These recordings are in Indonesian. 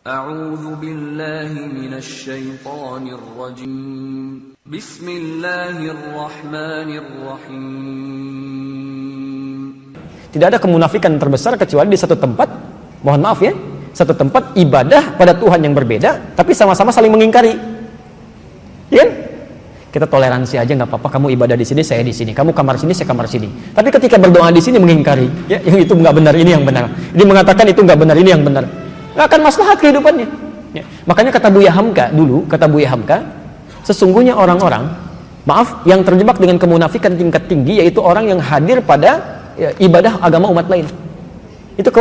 A'udzu billahi minasy syaithanir rajim. Bismillahirrahmanirrahim. Tidak ada kemunafikan terbesar kecuali di satu tempat, mohon maaf ya, satu tempat ibadah pada Tuhan yang berbeda, tapi sama-sama saling mengingkari. Ya kan? Kita toleransi aja, nggak apa-apa, kamu ibadah di sini, saya di sini, kamu kamar sini, saya kamar sini. Tapi ketika berdoa di sini mengingkari, ya, yang itu nggak benar, ini yang benar. Ini mengatakan itu nggak benar, ini yang benar. Nggak akan maslahat kehidupannya. Ya. Makanya kata Buya Hamka dulu, kata Buya Hamka, sesungguhnya orang-orang, maaf, yang terjebak dengan kemunafikan tingkat tinggi, yaitu orang yang hadir pada ibadah agama umat lain. Itu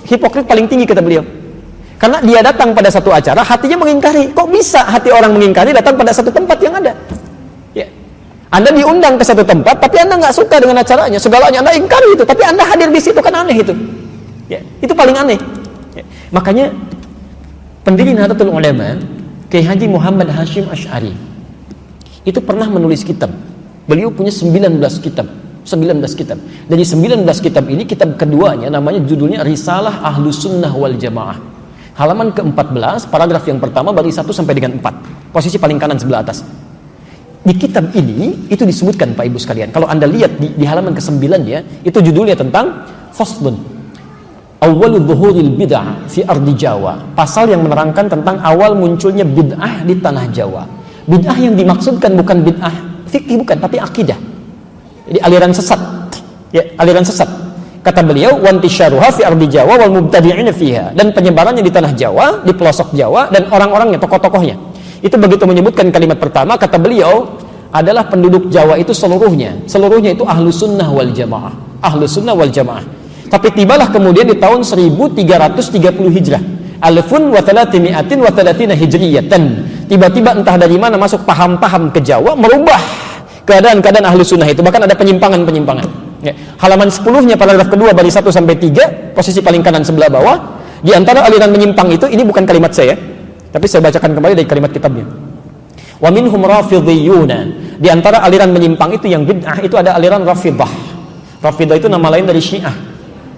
hipokrit paling tinggi kata beliau. Karena dia datang pada satu acara, hatinya mengingkari. Kok bisa hati orang mengingkari datang pada satu tempat yang ada? Ya. Anda diundang ke satu tempat, tapi Anda nggak suka dengan acaranya, segalanya Anda ingkari itu, tapi Anda hadir di situ, kan aneh itu. Ya. Itu paling aneh. Ya. Makanya pendiri Nahdlatul Ulama, Kiai Haji Muhammad Hashim Asy'ari, itu pernah menulis kitab. Beliau punya 19 kitab. 19 kitab. Dari 19 kitab ini, kitab keduanya namanya judulnya Risalah Ahlus Sunnah wal Jamaah. Halaman ke-14, paragraf yang pertama bagi 1 sampai dengan 4. Posisi paling kanan sebelah atas. Di kitab ini, itu disebutkan Pak Ibu sekalian. Kalau Anda lihat di halaman ke-9 ya, itu judulnya tentang Faslun Awwalu Dhuhuril Bid'ah fi Ardi Jawa. Pasal yang menerangkan tentang awal munculnya bid'ah di tanah Jawa. Bid'ah yang dimaksudkan bukan bid'ah fikih, bukan, tapi akidah. Jadi aliran sesat. Ya, aliran sesat. Kata beliau, wantisyaruha fi ardi Jawa wal mubtadi'ina fiha, dan penyebarannya di tanah Jawa, di pelosok Jawa, dan orang-orangnya, tokoh-tokohnya. Itu begitu menyebutkan kalimat pertama, kata beliau, adalah penduduk Jawa itu seluruhnya itu Ahlus Sunnah wal Jamaah. Ahlus Sunnah wal Jamaah. Tapi tibalah kemudian di tahun 1330 Hijrah. Alfun wa thalathimi'atin wa thalathina hijriyatan. Tiba-tiba entah dari mana masuk paham-paham ke Jawa, merubah keadaan-keadaan Ahlus Sunnah itu. Bahkan ada penyimpangan-penyimpangan. Ya. Halaman 10-nya paragraf kedua bagi 1 sampai 3, posisi paling kanan sebelah bawah. Di antara aliran menyimpang itu, ini bukan kalimat saya, tapi saya bacakan kembali dari kalimat kitabnya. Wa minhum rafidhiyuna. Di antara aliran menyimpang itu yang bid'ah itu ada aliran Rafidah. Rafidah itu nama lain dari Syiah.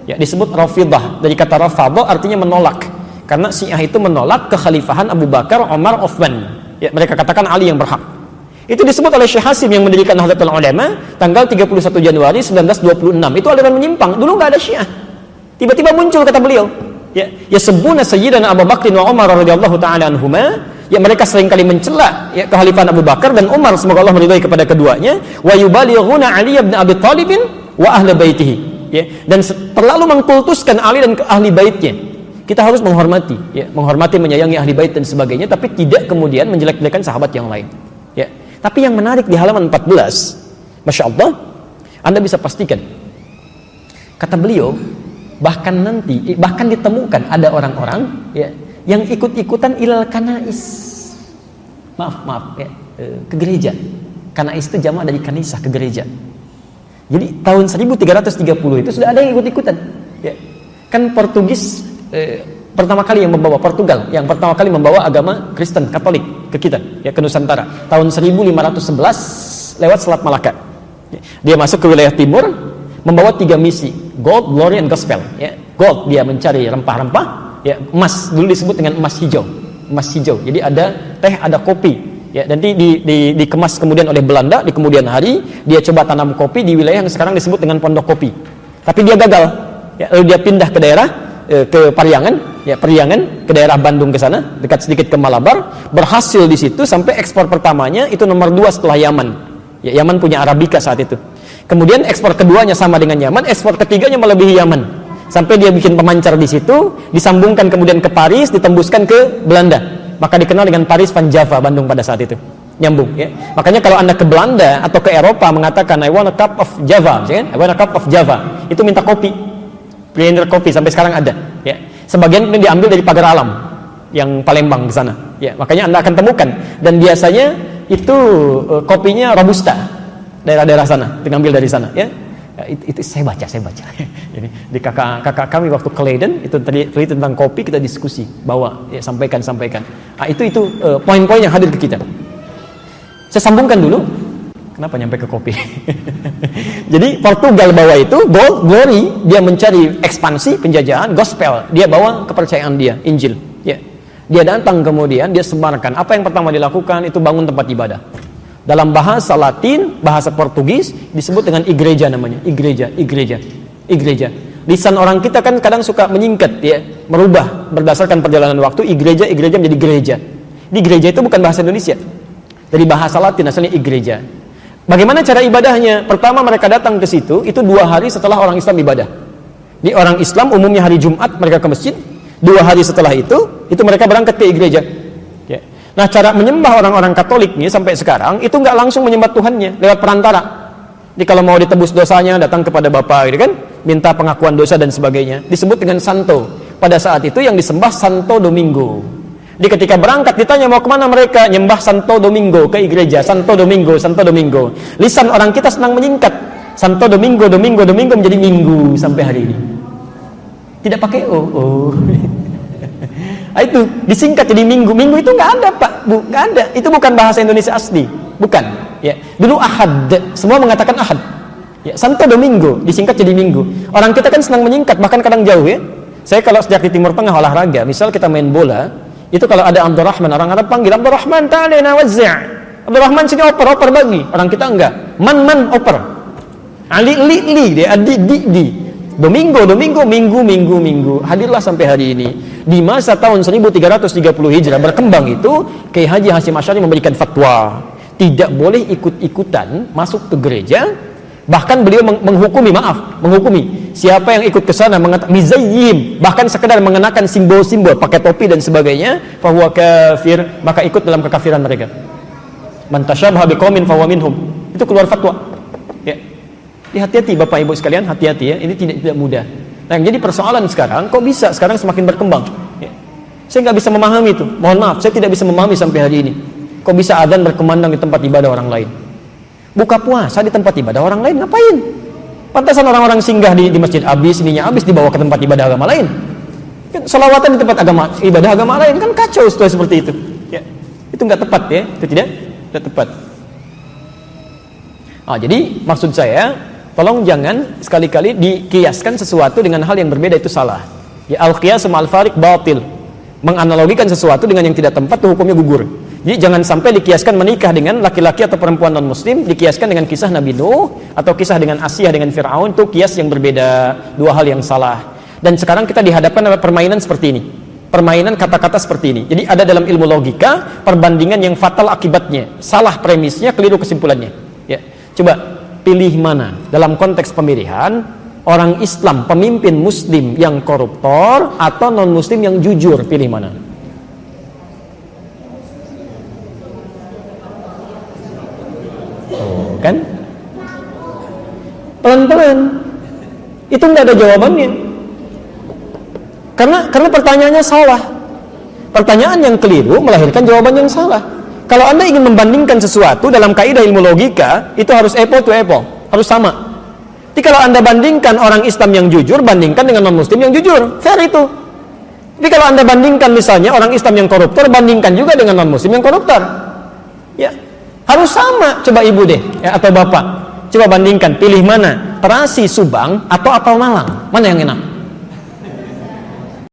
Ya, disebut Rafidah dari kata rafadha, artinya menolak. Karena Syiah itu menolak kekhalifahan Abu Bakar, Umar, Uthman. Ya, mereka katakan Ali yang berhak. Itu disebut oleh Syekh Hasim yang mendirikan Nahdlatul Ulama tanggal 31 Januari 1926. Itu aliran menyimpang. Dulu nggak ada Syiah. Tiba-tiba muncul kata beliau. Ya sebuna Sayyidina Abu Bakr wa Umar radhiyallahu taala anhuma. Ya, mereka seringkali mencela ya kekhalifahan Abu Bakar dan Umar, semoga Allah meridhai kepada keduanya. Wa yubalighuna Ali bin Abi Thalib wa ahli baitihi. Ya, dan terlalu mengkultuskan Ali dan ahli baitnya. Kita harus menghormati, ya, menghormati, menyayangi ahli bait dan sebagainya, tapi tidak kemudian menjelek-jelekan sahabat yang lain. Ya. Tapi yang menarik di halaman 14, Masya Allah, Anda bisa pastikan, kata beliau, bahkan ditemukan ada orang-orang ya, yang ikut-ikutan ilal kanais. Maaf ya, ke gereja. Kanais itu jamak dari kanisah, ke gereja. Jadi tahun 1330 itu sudah ada yang ikut-ikutan. Ya. Kan Portugis pertama kali yang membawa, Portugal yang pertama kali membawa agama Kristen Katolik ke kita, ya, ke Nusantara tahun 1511 lewat Selat Malaka. Dia masuk ke wilayah timur membawa 3 misi, gold, glory, and gospel. Ya. Gold, dia mencari rempah-rempah, ya, emas, dulu disebut dengan emas hijau. Jadi ada teh, ada kopi, ya, dan dikemas kemudian oleh Belanda di kemudian hari. Dia coba tanam kopi di wilayah yang sekarang disebut dengan Pondok Kopi, tapi dia gagal. Ya, lalu dia pindah ke daerah ke Pariangan, ya, Periangan, ke daerah Bandung ke sana, dekat sedikit ke Malabar, berhasil di situ sampai ekspor pertamanya itu nomor 2 setelah Yaman. Ya, Yaman punya Arabica saat itu. Kemudian ekspor keduanya sama dengan Yaman, ekspor ketiganya melebihi Yaman. Sampai dia bikin pemancar di situ, disambungkan kemudian ke Paris, ditembuskan ke Belanda. Maka dikenal dengan Paris van Java, Bandung pada saat itu. Nyambung, ya. Makanya kalau Anda ke Belanda atau ke Eropa mengatakan I want a cup of Java, ya, I want a cup of Java, itu minta kopi. Blender kopi sampai sekarang ada, ya. Sebagian ini diambil dari Pagar Alam yang Palembang di sana, ya. Makanya Anda akan temukan, dan biasanya itu kopinya Robusta, daerah-daerah sana, diambil dari sana, ya. Itu saya baca. Jadi di kakak kami waktu ke Leiden itu tadi tentang kopi, kita diskusi, bawa, ya, sampaikan. Nah, itu poin-poin yang hadir ke kita. Saya sambungkan dulu. Kenapa nyampe ke kopi? Jadi Portugal bawa itu gold, glory, dia mencari ekspansi penjajahan, gospel, dia bawa kepercayaan dia, Injil, ya. Dia datang kemudian dia sebarkan. Apa yang pertama dilakukan itu bangun tempat ibadah. Dalam bahasa Latin, bahasa Portugis disebut dengan igreja namanya. Igreja. Lisan orang kita kan kadang suka menyingkat ya, merubah berdasarkan perjalanan waktu. Igreja menjadi gereja. Di gereja itu bukan bahasa Indonesia. Dari bahasa Latin asalnya igreja. Bagaimana cara ibadahnya? Pertama mereka datang ke situ itu 2 hari setelah orang Islam ibadah. Di orang Islam umumnya hari Jumat mereka ke masjid. 2 hari setelah itu mereka berangkat ke gereja. Ya. Nah, cara menyembah orang-orang Katolik nih sampai sekarang itu nggak langsung menyembah Tuhannya lewat perantara. Jadi kalau mau ditebus dosanya datang kepada Bapa, gitu kan? Minta pengakuan dosa dan sebagainya. Disebut dengan Santo. Pada saat itu yang disembah Santo Domingo. Jadi ketika berangkat ditanya mau kemana mereka, nyembah Santo Domingo ke gereja. Santo Domingo. Lisan orang kita senang menyingkat. Santo Domingo menjadi Minggu sampai hari ini. Tidak pakai O. Itu disingkat jadi Minggu. Minggu itu nggak ada Pak, Bu, nggak ada. Itu bukan bahasa Indonesia asli, bukan. Ya, dulu Ahad, semua mengatakan Ahad. Ya, Santo Domingo disingkat jadi Minggu. Orang kita kan senang menyingkat, bahkan kadang jauh ya. Saya kalau sejak di Timur Tengah olahraga, misal kita main bola, itu kalau ada Abdurrahman, orang Arab panggil Abdurrahman, ta'alina wazzi'. Abdurrahman sini oper bagi. Orang kita enggak. Man oper. Ali li dia di. Domingo, minggu. Hadirlah sampai hari ini. Di masa tahun 1330 Hijrah berkembang itu, Kiai Haji Hasyim Asy'ari memberikan fatwa, tidak boleh ikut-ikutan masuk ke gereja. Bahkan beliau menghukumi siapa yang ikut ke sana mengatakan mizayyim, bahkan sekedar mengenakan simbol-simbol, pakai topi dan sebagainya, fahuwa kafir, maka ikut dalam kekafiran mereka. Man tasyabaha biqaumin fahuwa minhum. Itu keluar fatwa. Ya. Hati-hati Bapak Ibu sekalian, hati-hati ya, ini tidak mudah. Nah, yang jadi persoalan sekarang, kok bisa sekarang semakin berkembang? Ya. Saya nggak bisa memahami itu. Mohon maaf, saya tidak bisa memahami sampai hari ini. Kok bisa adzan berkumandang di tempat ibadah orang lain? Buka puasa di tempat ibadah orang lain, ngapain? Pantasan orang-orang singgah di masjid habis dibawa ke tempat ibadah agama lain. Kan selawatan di tempat ibadah agama lain kan kacau seperti itu. Ya. Itu nggak tepat ya, itu tidak tepat. Jadi maksud saya, tolong jangan sekali-kali dikiaskan sesuatu dengan hal yang berbeda, itu salah. Ya, al-qiyas ma'al fariq batil. Menganalogikan sesuatu dengan yang tidak tempat itu hukumnya gugur. Jadi jangan sampai dikiaskan menikah dengan laki-laki atau perempuan non-muslim, dikiaskan dengan kisah Nabi Nuh atau kisah dengan Asyah dengan Fir'aun, itu kias yang berbeda, dua hal yang salah. Dan sekarang kita dihadapkan dengan permainan seperti ini. Permainan kata-kata seperti ini. Jadi ada dalam ilmu logika perbandingan yang fatal akibatnya. Salah premisnya, keliru kesimpulannya. Ya. Coba pilih mana dalam konteks pemilihan, orang Islam, pemimpin muslim yang koruptor atau non-muslim yang jujur, pilih mana? Kan? Pelan-pelan. Itu nggak ada jawabannya. Karena pertanyaannya salah. Pertanyaan yang keliru melahirkan jawaban yang salah. Kalau Anda ingin membandingkan sesuatu dalam kaidah ilmu logika, itu harus apple to apple, harus sama. Jadi kalau Anda bandingkan orang Islam yang jujur, bandingkan dengan non-muslim yang jujur, fair itu. Tapi kalau Anda bandingkan misalnya orang Islam yang koruptor, bandingkan juga dengan non-muslim yang koruptor. Ya, harus sama. Coba ibu deh, ya, atau bapak, coba bandingkan, pilih mana, terasi Subang atau apel Malang, mana yang enak?